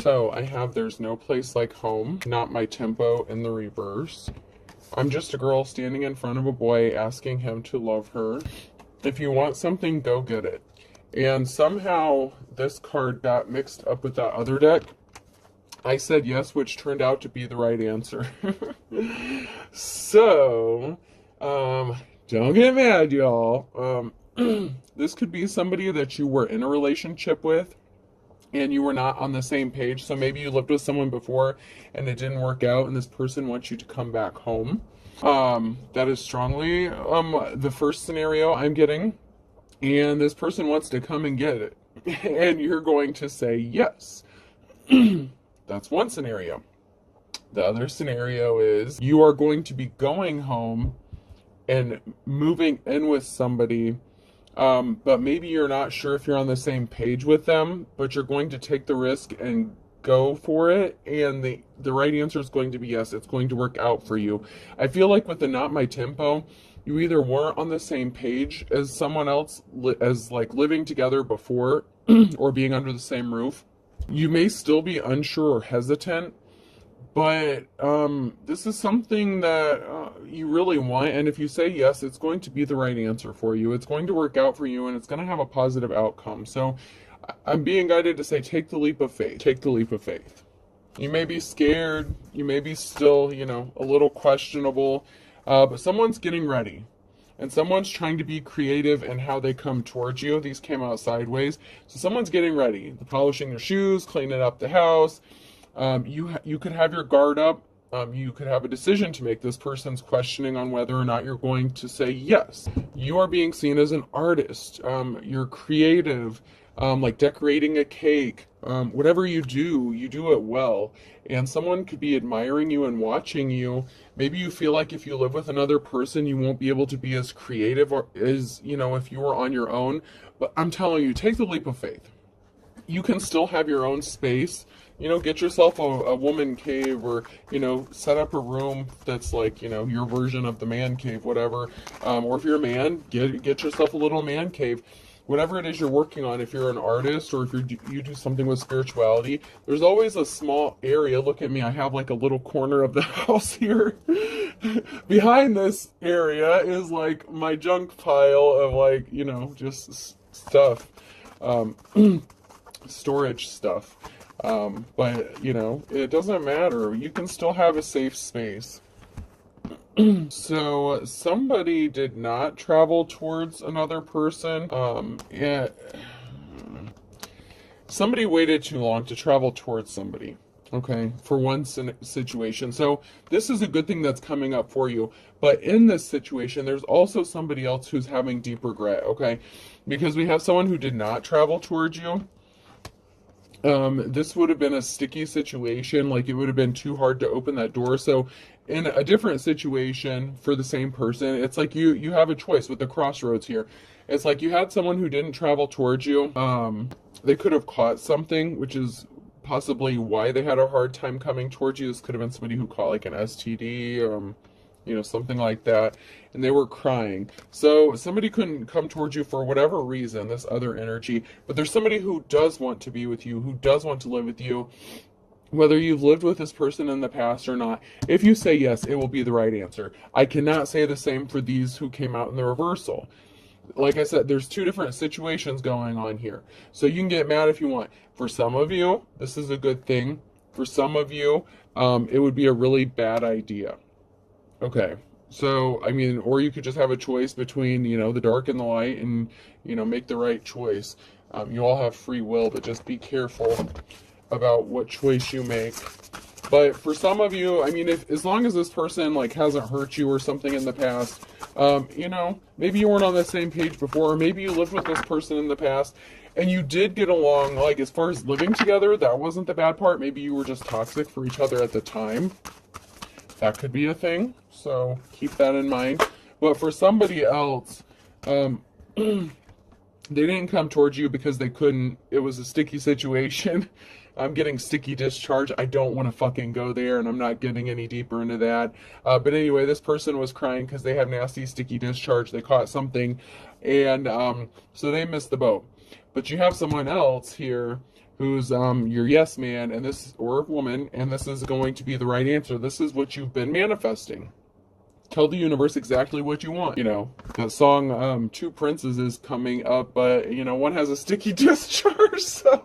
So I have there's no place like home, not my tempo in the reverse. I'm just a girl standing in front of a boy asking him to love her. If you want something, go get it. And somehow this card got mixed up with that other deck. I said yes, which turned out to be the right answer. So, don't get mad, y'all. This could be somebody that you were in a relationship with and you were not on the same page. So maybe you lived with someone before and it didn't work out and this person wants you to come back home. That is strongly the first scenario I'm getting. And this person wants to come and get it. And you're going to say yes. That's one scenario. The other scenario is you are going to be going home and moving in with somebody, but maybe you're not sure if you're on the same page with them, but you're going to take the risk and go for it, and the right answer is going to be yes. It's going to work out for you. I feel like with the not my tempo, you either weren't on the same page as someone else, as like living together before or being under the same roof. You may still be unsure or hesitant, but this is something that you really want, and if you say yes, it's going to be the right answer for you. It's going to work out for you, and it's going to have a positive outcome. So I'm being guided to say take the leap of faith. Take the leap of faith. You may be scared. You may be still, a little questionable, but someone's getting ready. And someone's trying to be creative in how they come towards you. These came out sideways. So someone's getting ready. They're polishing their shoes, cleaning up the house. You could have your guard up. You could have a decision to make. This person's questioning on whether or not you're going to say yes. You are being seen as an artist. You're creative, like decorating a cake. Whatever you do it well. And someone could be admiring you and watching you. Maybe you feel like if you live with another person, you won't be able to be as creative or as, if you were on your own. But I'm telling you, take the leap of faith. You can still have your own space. Get yourself a woman cave, or, set up a room that's like, your version of the man cave, whatever. Or if you're a man, get yourself a little man cave. Whatever it is you're working on, if you're an artist or if you do something with spirituality, there's always a small area. Look at me, I have like a little corner of the house here. Behind this area is like my junk pile of like, just stuff, storage stuff. But, it doesn't matter. You can still have a safe space. So somebody did not travel towards another person. Somebody waited too long to travel towards somebody. Okay, for one situation. So this is a good thing that's coming up for you. But in this situation, there's also somebody else who's having deep regret. Okay, because we have someone who did not travel towards you. This would have been a sticky situation. Like it would have been too hard to open that door. So in a different situation for the same person, it's like you have a choice with the crossroads here. It's like you had someone who didn't travel towards you. They could have caught something, which is possibly why they had a hard time coming towards you. This could have been somebody who caught like an STD, something like that, and they were crying. So somebody couldn't come towards you for whatever reason, this other energy, but there's somebody who does want to be with you, who does want to live with you, whether you've lived with this person in the past or not. If you say yes, it will be the right answer. I cannot say the same for these who came out in the reversal. Like I said, there's two different situations going on here. So you can get mad if you want. For some of you, this is a good thing. For some of you, it would be a really bad idea. Okay, so, or you could just have a choice between, the dark and the light and, make the right choice. You all have free will, but just be careful about what choice you make. But for some of you, as long as this person, hasn't hurt you or something in the past, maybe you weren't on the same page before, or maybe you lived with this person in the past, and you did get along, as far as living together, that wasn't the bad part. Maybe you were just toxic for each other at the time. That could be a thing, so keep that in mind. But for somebody else, they didn't come towards you because they couldn't. It was a sticky situation. I'm getting sticky discharge. I don't want to fucking go there, and I'm not getting any deeper into that. But anyway, this person was crying because they had nasty sticky discharge. They caught something, and so they missed the boat. But you have someone else here who's your yes man, and this, or woman, and this is going to be the right answer. This is what you've been manifesting. Tell the universe exactly what you want. You know, that song, Two Princes, is coming up, but, you know, one has a sticky discharge, so...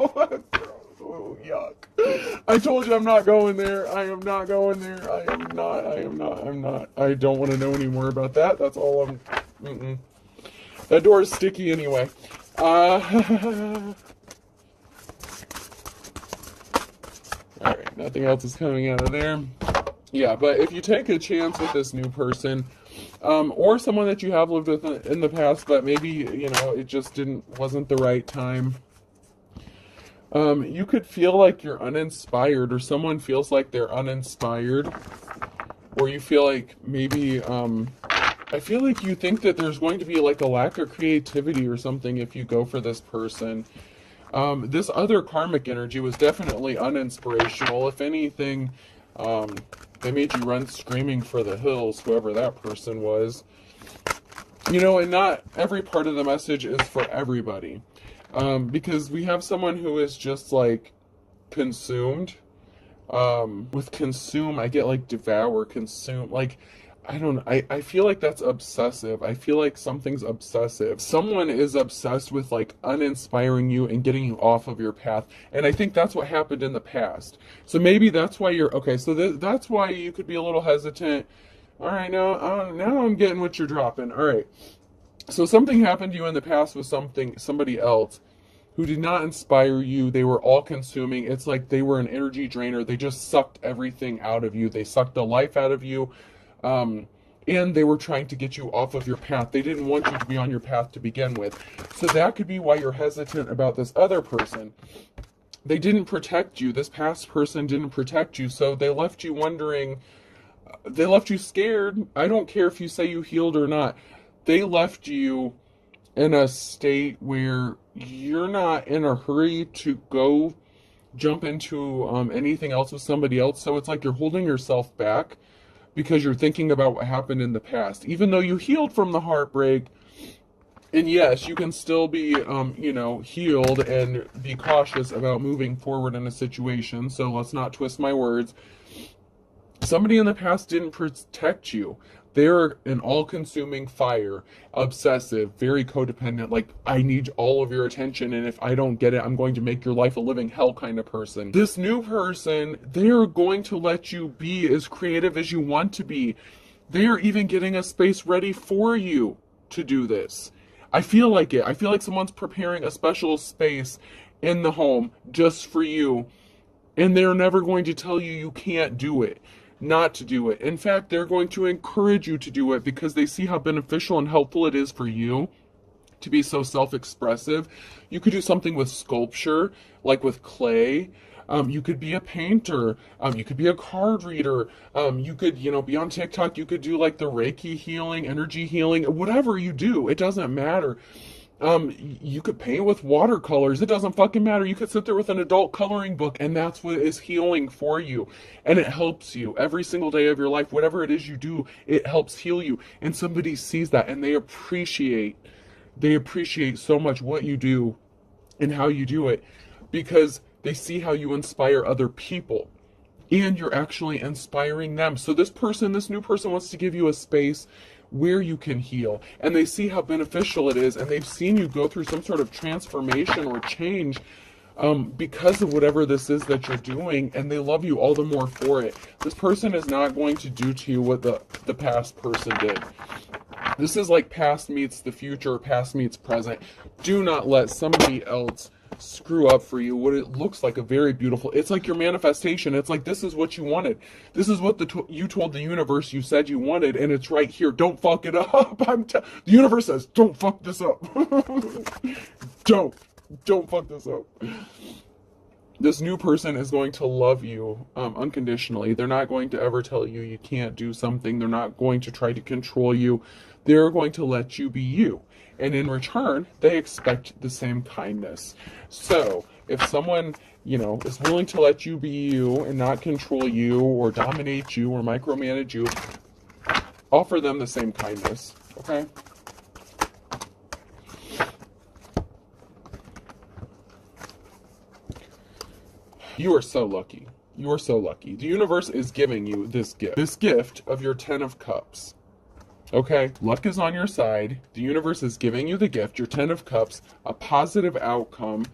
Oh, yuck. I told you I'm not going there. I am not going there. I'm not. I don't want to know any more about that. That's all I'm... That door is sticky anyway. Alright, nothing else is coming out of there. Yeah, but if you take a chance with this new person, or someone that you have lived with in the past, but maybe, you know, it just wasn't the right time, you could feel like you're uninspired, or someone feels like they're uninspired, or you feel like maybe, I feel like you think that there's going to be like a lack of creativity or something if you go for this person. This other karmic energy was definitely uninspirational. If anything, they made you run screaming for the hills, whoever that person was. You know, and not every part of the message is for everybody. Because we have someone who is just like consumed. With consume, I get like devour, consume, like, I don't know. I feel like that's obsessive. I feel like something's obsessive. Someone is obsessed with like uninspiring you and getting you off of your path. And I think that's what happened in the past. So maybe that's why you're, okay, so that's why you could be a little hesitant. All right, now I'm getting what you're dropping. All right. So something happened to you in the past with somebody else who did not inspire you. They were all consuming. It's like they were an energy drainer. They just sucked everything out of you. They sucked the life out of you. And they were trying to get you off of your path. They didn't want you to be on your path to begin with. So that could be why you're hesitant about this other person. They didn't protect you. This past person didn't protect you. So they left you wondering, they left you scared. I don't care if you say you healed or not. They left you in a state where you're not in a hurry to go jump into anything else with somebody else. So it's like you're holding yourself back, because you're thinking about what happened in the past. Even though you healed from the heartbreak, and yes, you can still be, you know, healed and be cautious about moving forward in a situation. So let's not twist my words. Somebody in the past didn't protect you. They're an all-consuming fire, obsessive, very codependent, like, I need all of your attention, and if I don't get it, I'm going to make your life a living hell kind of person. This new person, they're going to let you be as creative as you want to be. They're even getting a space ready for you to do this. I feel like it. I feel like someone's preparing a special space in the home just for you, and they're never going to tell you you can't do it. Not to do it. In fact, they're going to encourage you to do it because they see how beneficial and helpful it is for you to be so self-expressive. You could do something with sculpture, like with clay. You could be a painter. You could be a card reader. You could, you know, be on TikTok. You could do like the Reiki healing, energy healing, whatever you do. It doesn't matter. You could paint with watercolors. It doesn't fucking matter. You could sit there with an adult coloring book, and that's what is healing for you. And it helps you every single day of your life. Whatever it is you do, it helps heal you. And somebody sees that, and they appreciate so much what you do and how you do it, because they see how you inspire other people. And you're actually inspiring them. So this new person wants to give you a space where you can heal, and they see how beneficial it is, and they've seen you go through some sort of transformation or change because of whatever this is that you're doing, and they love you all the more for it. This person is not going to do to you what the past person did. This is like past meets the future, past meets present. Do not let somebody else screw up for you what it looks like a very beautiful, it's like your manifestation. It's like, this is what you wanted. This is what you told the universe you said you wanted, and it's right here. Don't fuck it up. The universe says, don't fuck this up. Don't fuck this up. This new person is going to love you unconditionally. They're not going to ever tell you you can't do something. They're not going to try to control you. They're going to let you be you. And in return, they expect the same kindness. So if someone, you know, is willing to let you be you and not control you or dominate you or micromanage you, offer them the same kindness, okay? You are so lucky. You are so lucky. The universe is giving you this gift. This gift of your 10 of Cups. Okay? Luck is on your side. The universe is giving you the gift, your 10 of Cups, a positive outcome,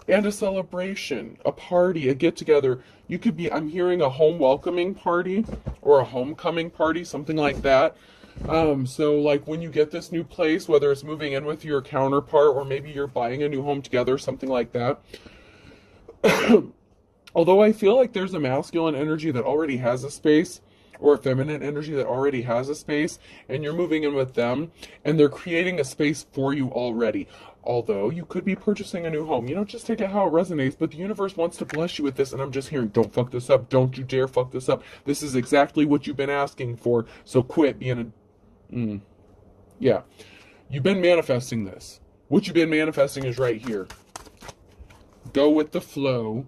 and a celebration, a party, a get-together. You could be, I'm hearing a home welcoming party or a homecoming party, something like that. So like when you get this new place, whether it's moving in with your counterpart or maybe you're buying a new home together, something like that. Although I feel like there's a masculine energy that already has a space, or a feminine energy that already has a space, and you're moving in with them, and they're creating a space for you already. Although you could be purchasing a new home. You know, just take it how it resonates, but the universe wants to bless you with this, and I'm just hearing, don't fuck this up. Don't you dare fuck this up. This is exactly what you've been asking for, so quit being a... Yeah. You've been manifesting this. What you've been manifesting is right here. Go with the flow.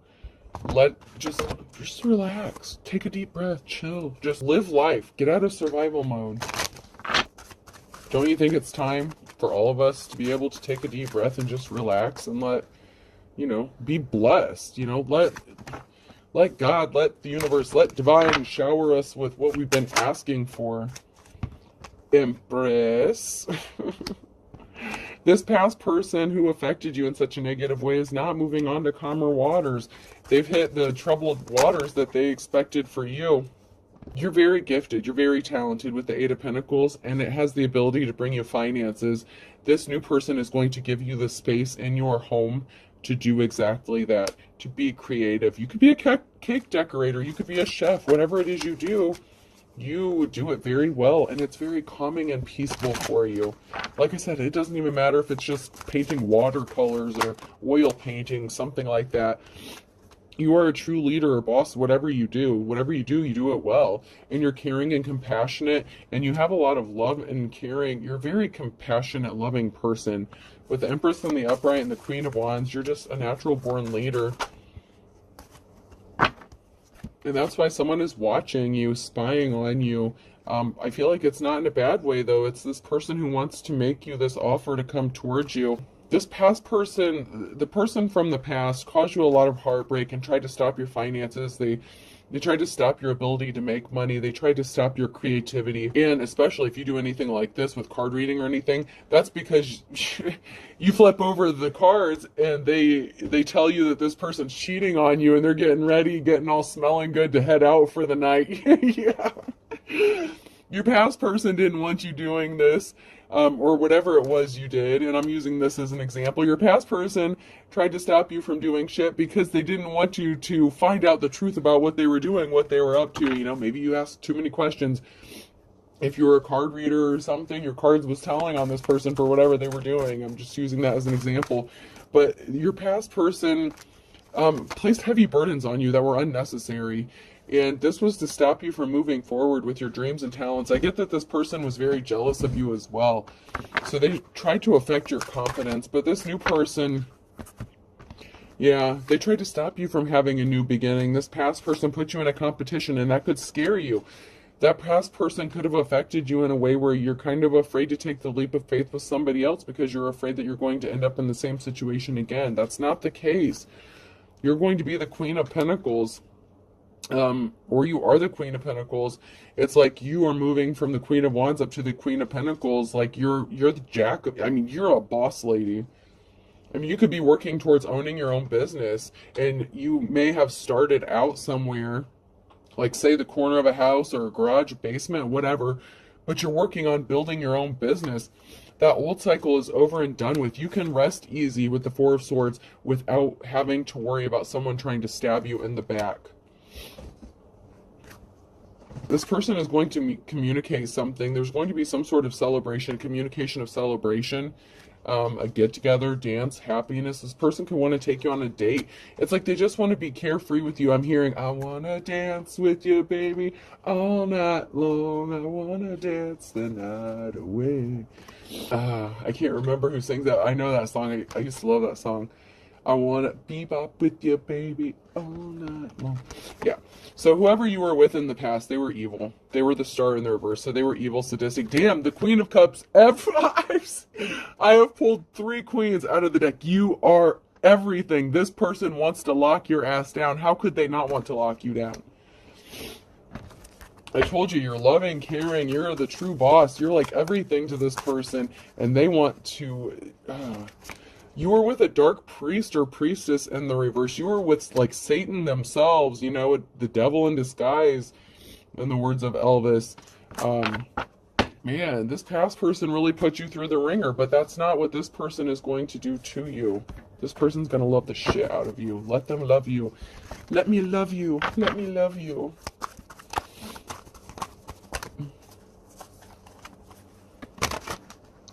Just relax. Take a deep breath. Chill. Just live life. Get out of survival mode. Don't you think it's time for all of us to be able to take a deep breath and just relax and let, you know, be blessed? You know, let God, let the universe, let divine shower us with what we've been asking for. Empress. This past person who affected you in such a negative way is not moving on to calmer waters. They've hit the troubled waters that they expected for you. You're very gifted. You're very talented with the Eight of Pentacles, and it has the ability to bring you finances. This new person is going to give you the space in your home to do exactly that, to be creative. You could be a cake decorator. You could be a chef. Whatever it is you do it very well, and it's very calming and peaceful for you. Like I said, it doesn't even matter if it's just painting watercolors or oil painting, something like that. You are a true leader or boss. Whatever you do you do it well, and you're caring and compassionate, and you have a lot of love and caring. You're a very compassionate, loving person. With the Empress and the Upright and the Queen of Wands, you're just a natural born leader. And that's why someone is watching you, spying on you. I feel like it's not in a bad way, though. It's this person who wants to make you this offer to come towards you. This past person, the person from the past, caused you a lot of heartbreak and tried to stop your finances. They tried to stop your ability to make money. They tried to stop your creativity. And especially if you do anything like this with card reading or anything, that's because you flip over the cards and they tell you that this person's cheating on you and they're getting ready, getting all smelling good to head out for the night. Yeah. Your past person didn't want you doing this. Or whatever it was you did, and I'm using this as an example. Your past person tried to stop you from doing shit because they didn't want you to find out the truth about what they were doing, what they were up to. You know, maybe you asked too many questions. If you were a card reader or something, your cards was telling on this person for whatever they were doing. I'm just using that as an example. But your past person placed heavy burdens on you that were unnecessary. And this was to stop you from moving forward with your dreams and talents. I get that this person was very jealous of you as well. So they tried to affect your confidence. But this new person, yeah, they tried to stop you from having a new beginning. This past person put you in a competition, and that could scare you. That past person could have affected you in a way where you're kind of afraid to take the leap of faith with somebody else because you're afraid that you're going to end up in the same situation again. That's not the case. You're going to be the Queen of Pentacles. Or you are the Queen of Pentacles. It's like you are moving from the Queen of Wands up to the Queen of Pentacles. Like you're the Jack of, I mean, you're a boss lady. I mean, you could be working towards owning your own business, and you may have started out somewhere, like say the corner of a house or a garage, basement, whatever, but you're working on building your own business. That old cycle is over and done with. You can rest easy with the Four of Swords without having to worry about someone trying to stab you in the back. This person is going to communicate something. There's going to be some sort of celebration, communication of celebration, a get-together, dance, happiness. This person could want to take you on a date. It's like they just want to be carefree with you. I'm hearing, I want to dance with you, baby, all night long. I want to dance the night away. I can't remember who sings that. I know that song. I used to love that song. I want to bebop with you, baby, all night long. Yeah. So whoever you were with in the past, they were evil. They were the star in the reverse. So they were evil, sadistic. Damn, the Queen of Cups F5s. I have pulled 3 queens out of the deck. You are Everything. This person wants to lock your ass down. How could they not want to lock you down? I told you, you're loving, caring, you're the true boss. You're like everything to this person, and they want to... You were with a dark priest or priestess in the reverse. You were with, like, Satan themselves, you know, the devil in disguise, in the words of Elvis. Man, this past person really put you through the ringer, but that's not what this person is going to do to you. This person's going to love the shit out of you. Let them love you. Let me love you. Let me love you.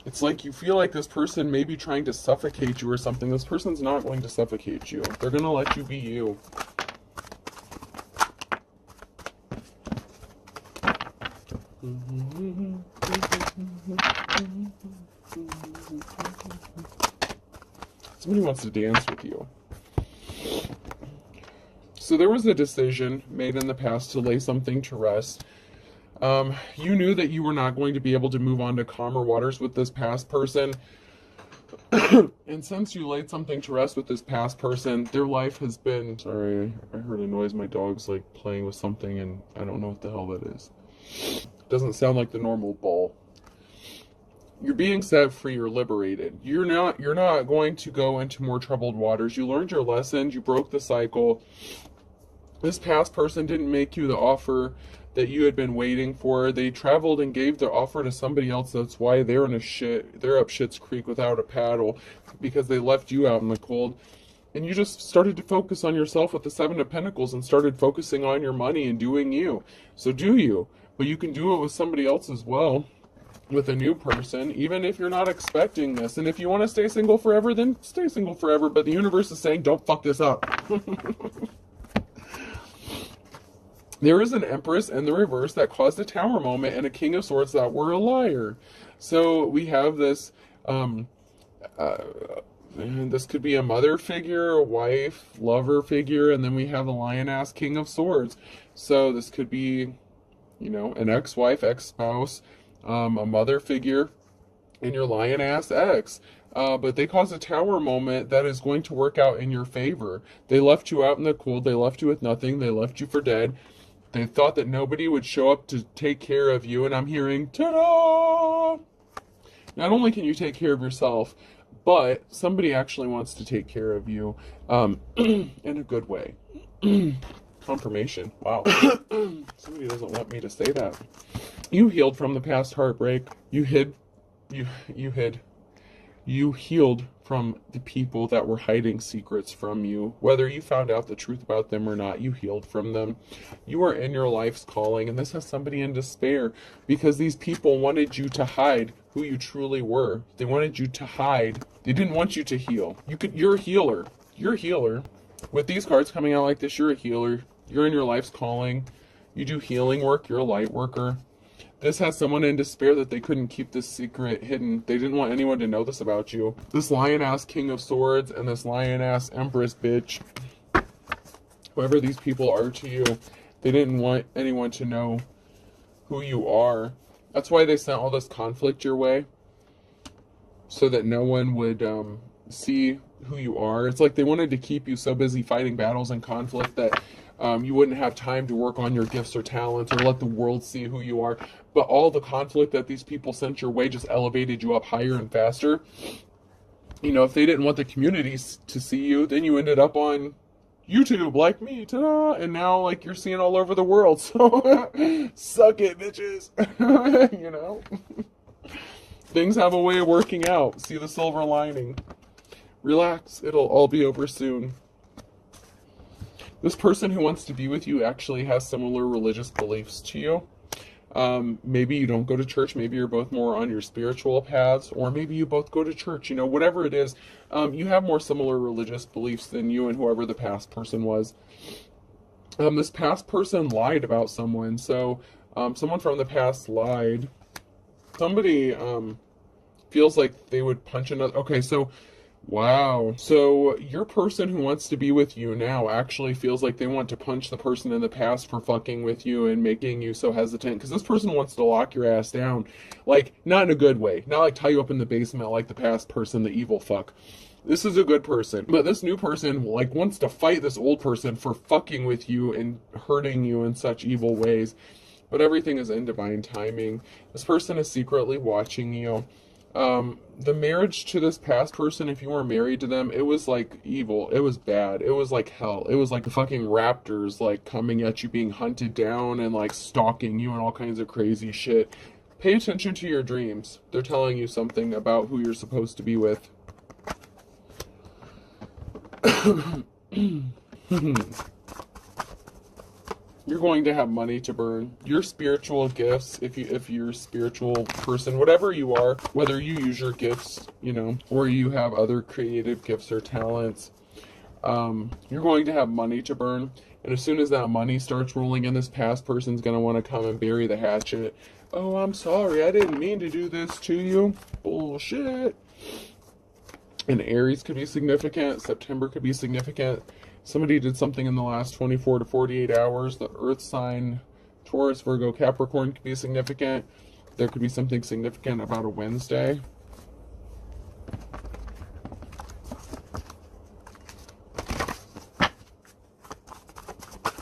It's like you feel like this person may be trying to suffocate you or something. This person's not going to suffocate you. They're going to let you be you. Somebody wants to dance with you. So there was a decision made in the past to lay something to rest. You knew that you were not going to be able to move on to calmer waters with this past person. And since you laid something to rest with this past person, their life has been... Sorry, I heard a noise. My dog's like playing with something and I don't know what the hell that is. Doesn't sound like the normal ball. You're being set free, you're liberated. You're not going to go into more troubled waters. You learned your lessons, you broke the cycle. This past person didn't make you the offer that you had been waiting for. They traveled and gave their offer to somebody else. That's why they're up Shit's Creek without a paddle, because they left you out in the cold. And you just started to focus on yourself with the Seven of Pentacles and started focusing on your money and doing you. So do you. But you can do it with somebody else as well, with a new person, even if you're not expecting this. And if you want to stay single forever, then stay single forever. But the universe is saying, don't fuck this up. There is an Empress in the reverse that caused a Tower moment and a King of Swords that were a liar. So we have this, and this could be a mother figure, a wife, lover figure, and then we have a lion-ass King of Swords. So this could be, you know, an ex-wife, ex-spouse, a mother figure, and your lion-ass ex. But they caused a Tower moment that is going to work out in your favor. They left you out in the cold. They left you with nothing. They left you for dead. They thought that nobody would show up to take care of you, and I'm hearing, ta-da! Not only can you take care of yourself, but somebody actually wants to take care of you in a good way. Confirmation. Wow. Somebody doesn't want me to say that. You healed from the past heartbreak. You healed from the people that were hiding secrets from you. Whether you found out the truth about them or not, you healed from them. You are in your life's calling, and this has somebody in despair because these people wanted you to hide who you truly were. They wanted you to hide. They didn't want you to heal. You're a healer. You're a healer. With these cards coming out like this, you're a healer. You're in your life's calling. You do healing work. You're a light worker. This has someone in despair that they couldn't keep this secret hidden. They didn't want anyone to know this about you. This lion-ass King of Swords and this lion-ass Empress bitch, whoever these people are to you, they didn't want anyone to know who you are. That's why they sent all this conflict your way, so that no one would see who you are. It's like they wanted to keep you so busy fighting battles and conflict that you wouldn't have time to work on your gifts or talents or let the world see who you are. But all the conflict that these people sent your way just elevated you up higher and faster. You know, if they didn't want the communities to see you, then you ended up on YouTube like me, ta-da! And now, like, you're seen all over the world. So, suck it, bitches. You know? Things have a way of working out. See the silver lining. Relax. It'll all be over soon. This person who wants to be with you actually has similar religious beliefs to you. Maybe you don't go to church. Maybe you're both more on your spiritual paths. Or maybe you both go to church. You know, whatever it is, you have more similar religious beliefs than you and whoever the past person was. This past person lied about someone. So, someone from the past lied. Somebody feels like they would punch another... Okay, so... Wow. So your person who wants to be with you now actually feels like they want to punch the person in the past for fucking with you and making you so hesitant. Because this person wants to lock your ass down. Like, not in a good way. Not like tie you up in the basement like the past person, the evil fuck. This is a good person. But this new person, like, wants to fight this old person for fucking with you and hurting you in such evil ways. But everything is in divine timing. This person is secretly watching you. The marriage to this past person, if you were married to them, it was like evil. It was bad. It was like hell. It was like the fucking raptors, like, coming at you, being hunted down and, like, stalking you and all kinds of crazy shit. Pay attention to your dreams. They're telling you something about who you're supposed to be with. You're going to have money to burn. Your spiritual gifts, if you're a spiritual person, whatever you are, whether you use your gifts, you know, or you have other creative gifts or talents, you're going to have money to burn. And as soon as that money starts rolling in, this past person's going to want to come and bury the hatchet. Oh, I'm sorry, I didn't mean to do this to you. Bullshit. And Aries could be significant. September could be significant. Somebody did something in the last 24 to 48 hours. The Earth sign, Taurus, Virgo, Capricorn could be significant. There could be something significant about a Wednesday.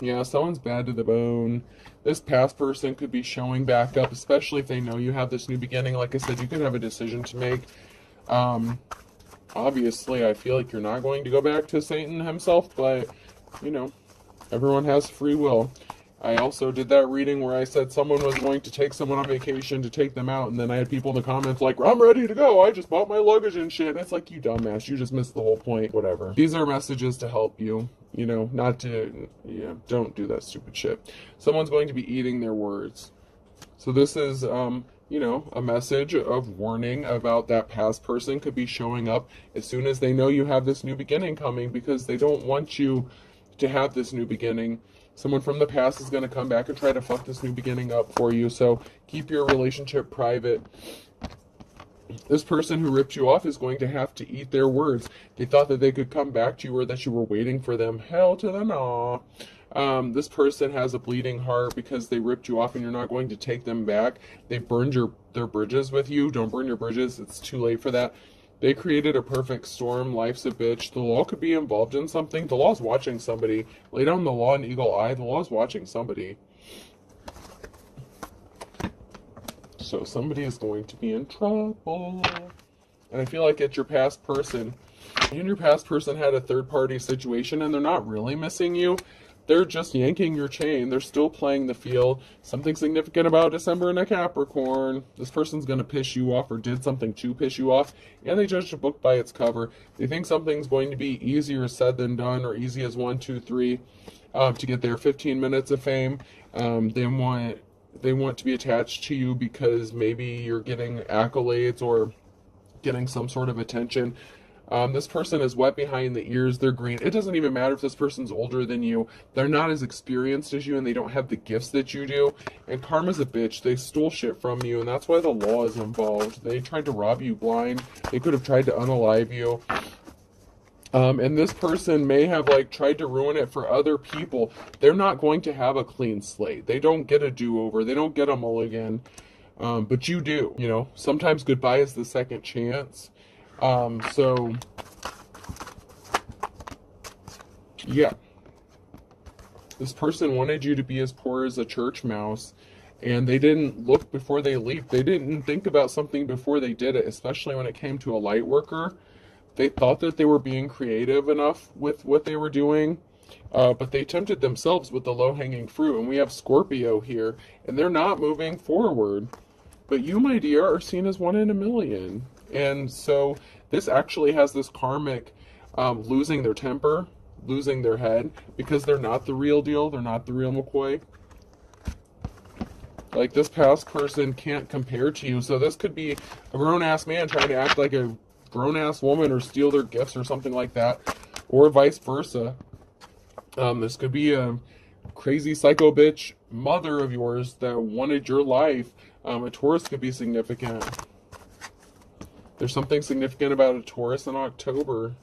Yeah, someone's bad to the bone. This past person could be showing back up, especially if they know you have this new beginning. Like I said, you could have a decision to make. Obviously, I feel like you're not going to go back to Satan himself, but, you know, everyone has free will. I also did that reading where I said someone was going to take someone on vacation to take them out, and then I had people in the comments like, I'm ready to go, I just bought my luggage and shit. And it's like, you dumbass, you just missed the whole point, whatever. These are messages to help you, you know, not to, yeah, don't do that stupid shit. Someone's going to be eating their words. So this is, you know, a message of warning about that past person could be showing up as soon as they know you have this new beginning coming, because they don't want you to have this new beginning. Someone from the past is going to come back and try to fuck this new beginning up for you, so keep your relationship private. This person who ripped you off is going to have to eat their words. They thought that they could come back to you or that you were waiting for them. Hell to the no. This person has a bleeding heart because they ripped you off and you're not going to take them back. They burned their bridges with you. Don't burn your bridges. It's too late for that. They created a perfect storm. Life's a bitch. The law could be involved in something. The law's watching somebody. Lay down the law and eagle eye. The law's watching somebody. So somebody is going to be in trouble. And I feel like it's your past person. And your past person had a third-party situation and they're not really missing you. They're just yanking your chain. They're still playing the field. Something significant about December in a Capricorn. This person's going to piss you off or did something to piss you off. And they judged a book by its cover. They think something's going to be easier said than done, or easy as 1, 2, 3 to get their 15 minutes of fame. They want to be attached to you because maybe you're getting accolades or getting some sort of attention. This person is wet behind the ears. They're green. It doesn't even matter if this person's older than you. They're not as experienced as you and they don't have the gifts that you do. And karma's a bitch. They stole shit from you and that's why the law is involved. They tried to rob you blind. They could have tried to unalive you. And this person may have like tried to ruin it for other people. They're not going to have a clean slate. They don't get a do-over. They don't get a mulligan. But you do, you know. Sometimes goodbye is the second chance. So, yeah, this person wanted you to be as poor as a church mouse, and they didn't look before they leaped. They didn't think about something before they did it, especially when it came to a light worker. They thought that they were being creative enough with what they were doing, but they tempted themselves with the low-hanging fruit, and we have Scorpio here, and they're not moving forward. But you, my dear, are seen as 1 in a million. And so this actually has this karmic losing their temper, losing their head, because they're not the real deal. They're not the real McCoy. Like, this past person can't compare to you. So this could be a grown-ass man trying to act like a grown-ass woman or steal their gifts or something like that. Or vice versa. This could be a crazy psycho bitch mother of yours that wanted your life. A Taurus could be significant. There's something significant about a Taurus in October.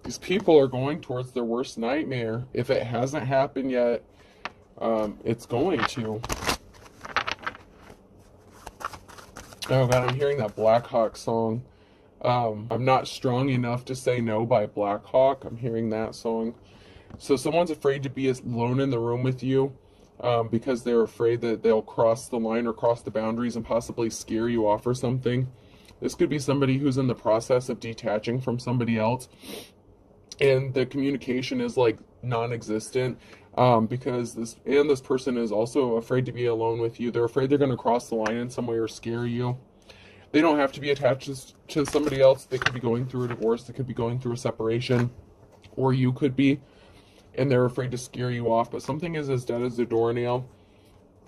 These people are going towards their worst nightmare. If it hasn't happened yet, it's going to. Oh god, I'm hearing that Black Hawk song. I'm not strong enough to say no by Black Hawk. I'm hearing that song. So someone's afraid to be alone in the room with you, because they're afraid that they'll cross the line or cross the boundaries and possibly scare you off or something. This could be somebody who's in the process of detaching from somebody else, and the communication is like non-existent, because this person is also afraid to be alone with you. They're afraid they're going to cross the line in some way or scare you. They don't have to be attached to somebody else. They could be going through a divorce. They could be going through a separation, or you could be, and they're afraid to scare you off. But something is as dead as a doornail,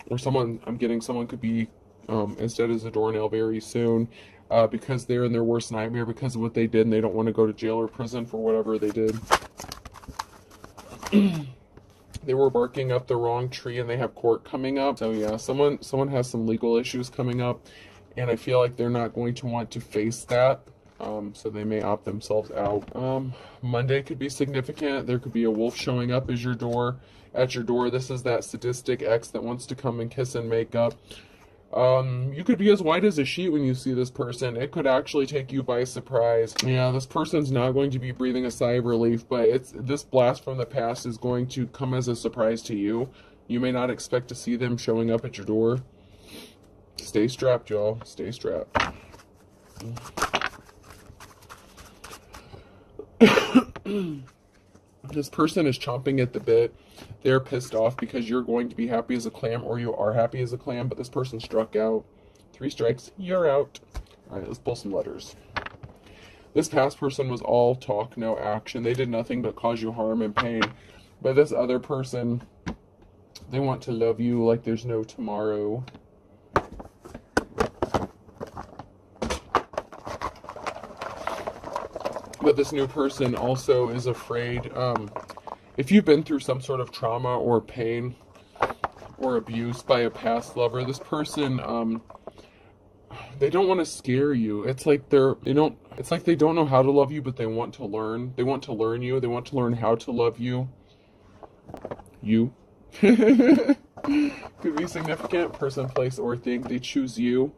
or someone could be as dead as a doornail very soon, because they're in their worst nightmare because of what they did, and they don't want to go to jail or prison for whatever they did. They were barking up the wrong tree, and they have court coming up. So yeah, someone has some legal issues coming up, and I feel like they're not going to want to face that. So they may opt themselves out. Monday could be significant. There could be a wolf showing up at your door. This is that sadistic ex that wants to come and kiss and make up. You could be as white as a sheet when you see this person. It could actually take you by surprise. Yeah, this person's not going to be breathing a sigh of relief, but this blast from the past is going to come as a surprise to you. You may not expect to see them showing up at your door. Stay strapped, y'all. Stay strapped. This person is chomping at the bit. They're pissed off because you're going to be happy as a clam, or you are happy as a clam, but this person struck out. 3 strikes, you're out. All right, let's pull some letters. This past person was all talk, no action. They did nothing but cause you harm and pain. But this other person, they want to love you like there's no tomorrow. But this new person also is afraid. If you've been through some sort of trauma or pain or abuse by a past lover, this person, they don't want to scare you. It's like they don't know how to love you, but they want to learn. They want to learn you. They want to learn how to love you. You. Could be significant. Person, place, or thing. They choose you.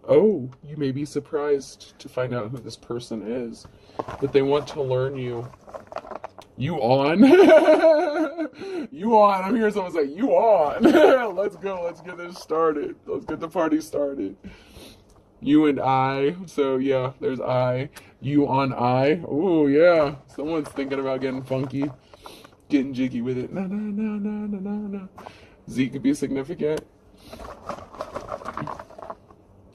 Oh, you may be surprised to find out who this person is, but they want to learn you. You on? You on? I'm hearing someone say, you on? Let's go. Let's get this started. Let's get the party started. You and I. So yeah, there's I. You on I. Oh yeah. Someone's thinking about getting funky, getting jiggy with it. No. Z could be significant.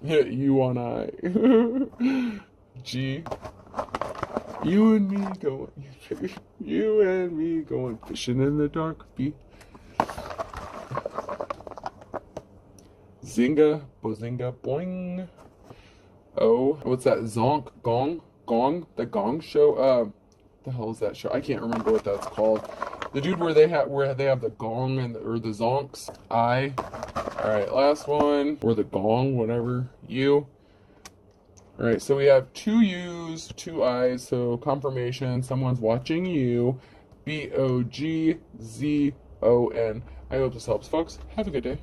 You on I. G. You and me going fishing in the dark. B. Zinga, bozinga, boing. Oh, what's that? Zonk, gong, the Gong Show. The hell is that show? I can't remember what that's called. The dude where they have the gong or the zonks. I. All right, last one, or the gong, whatever. You. All right, so we have 2 U's, 2 I's, so confirmation, someone's watching you. BOGZON. I hope this helps, folks. Have a good day.